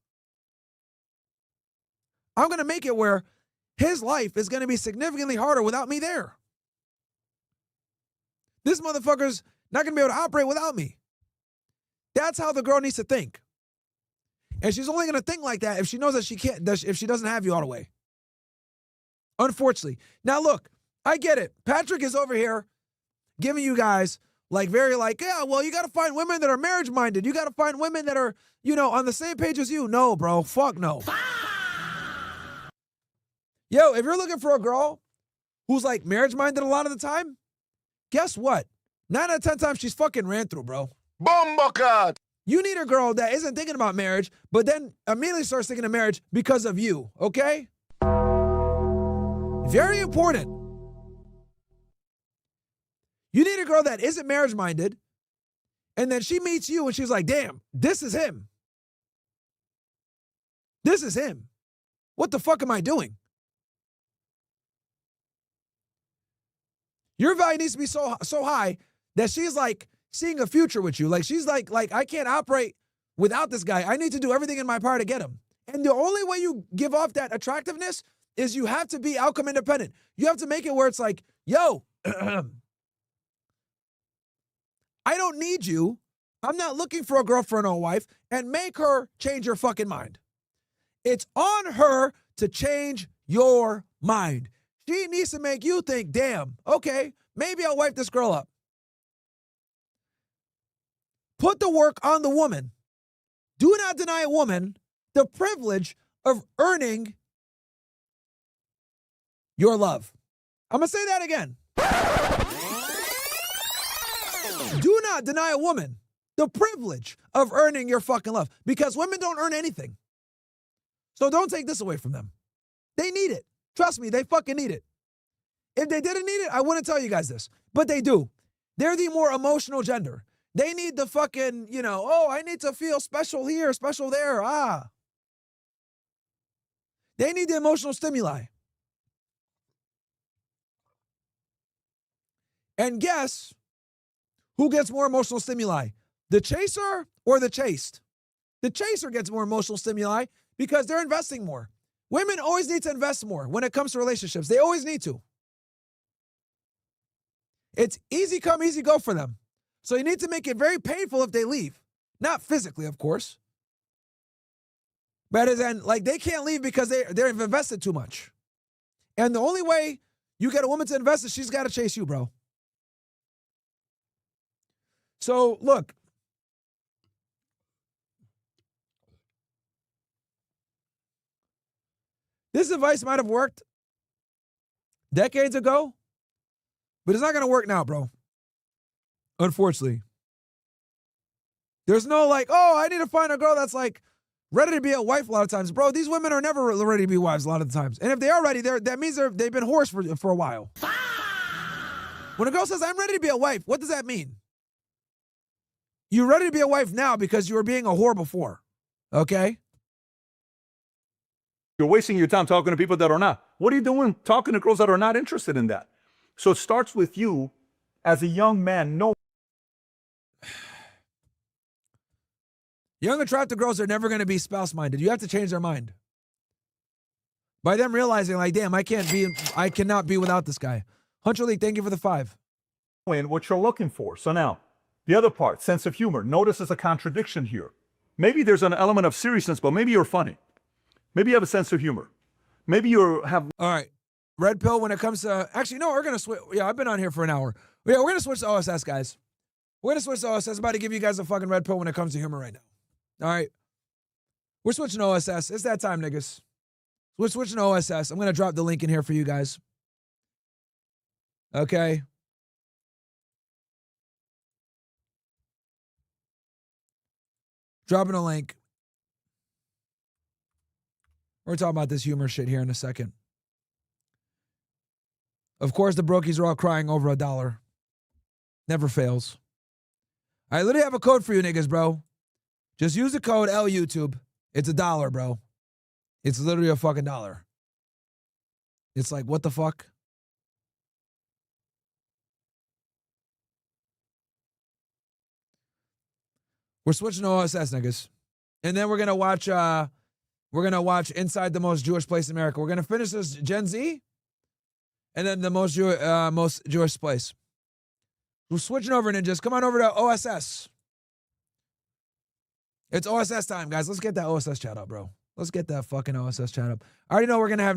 I'm going to make it where his life is going to be significantly harder without me there. This motherfucker's not going to be able to operate without me. That's how the girl needs to think. And she's only going to think like that if she knows that she can't, if she doesn't have you all the way. Unfortunately. Now look, I get it. Patrick is over here giving you guys like very like, yeah, well, you got to find women that are marriage minded. You got to find women that are, you know, on the same page as you. No, bro. Fuck no. Yo, if you're looking for a girl who's like marriage minded a lot of the time, guess what? 9 out of 10 times she's fucking ran through, bro. Bumblecart! You need a girl that isn't thinking about marriage, but then immediately starts thinking of marriage because of you, okay? Very important. You need a girl that isn't marriage minded, and then she meets you and she's like, damn, this is him. This is him. What the fuck am I doing? Your value needs to be so high that she's like seeing a future with you. Like she's like I can't operate without this guy. I need to do everything in my power to get him. And the only way you give off that attractiveness is you have to be outcome independent. You have to make it where it's like, yo, I don't need you. I'm not looking for a girlfriend or a wife, and make her change your fucking mind. It's on her to change your mind. She needs to make you think, damn, okay, maybe I'll wipe this girl up. Put the work on the woman. Do not deny a woman the privilege of earning your love. I'm going to say that again. Do not deny a woman The privilege of earning your fucking love. Because women don't earn anything. So don't take this away from them. They need it. Trust me, they fucking need it. If they didn't need it, I wouldn't tell you guys this. But they do. They're the more emotional gender. They need the fucking, you know, oh, I need to feel special here, special there. They need the emotional stimuli. And guess who gets more emotional stimuli? The chaser or the chased? The chaser gets more emotional stimuli because they're investing more. Women always need to invest more when it comes to relationships. They always need to. It's easy come, easy go for them. So you need to make it very painful if they leave. Not physically, of course. But as in, like, they can't leave because they've invested too much. And the only way you get a woman to invest is she's got to chase you, bro. So, look. This advice might have worked decades ago, but it's not going to work now, bro. Unfortunately. There's no like, oh, I need to find a girl that's like ready to be a wife a lot of times. Bro, these women are never ready to be wives a lot of the times. And if they are ready, that means they've been whores for a while. When a girl says, I'm ready to be a wife, what does that mean? You're ready to be a wife now because you were being a whore before. Okay? You're wasting your time talking to people that are not. What are you doing talking to girls that are not interested in that? So it starts with you as a young man. No. Young attractive girls are never going to be spouse-minded. You have to change their mind. By them realizing, like, damn, I cannot be without this guy. Hunter Lee, thank you for the 5. And what you're looking for. So now, the other part, sense of humor. Notice there's a contradiction here. Maybe there's an element of seriousness, but maybe you're funny. Maybe you have a sense of humor. Maybe you have... All right. Red pill when it comes to... Actually, no, we're going to switch. Yeah, I've been on here for an hour. Yeah, we're going to switch to OSS, guys. We're going to switch to OSS. I'm about to give you guys a fucking red pill when it comes to humor right now. All right. We're switching to OSS. It's that time, niggas. We're switching to OSS. I'm going to drop the link in here for you guys. Okay. Dropping a link. We're talking about this humor shit here in a second. Of course, the brokies are all crying over $1. Never fails. I literally have a code for you niggas, bro. Just use the code LYouTube. It's $1, bro. It's literally a fucking $1. It's like, what the fuck? We're switching to OSS, niggas. And then we're gonna watch Inside the Most Jewish Place in America. We're gonna finish this Gen Z, and then the most Jewish place. We're switching over, ninjas. Come on over to OSS. It's OSS time, guys. Let's get that OSS chat up, bro. Let's get that fucking OSS chat up. I already know we're gonna have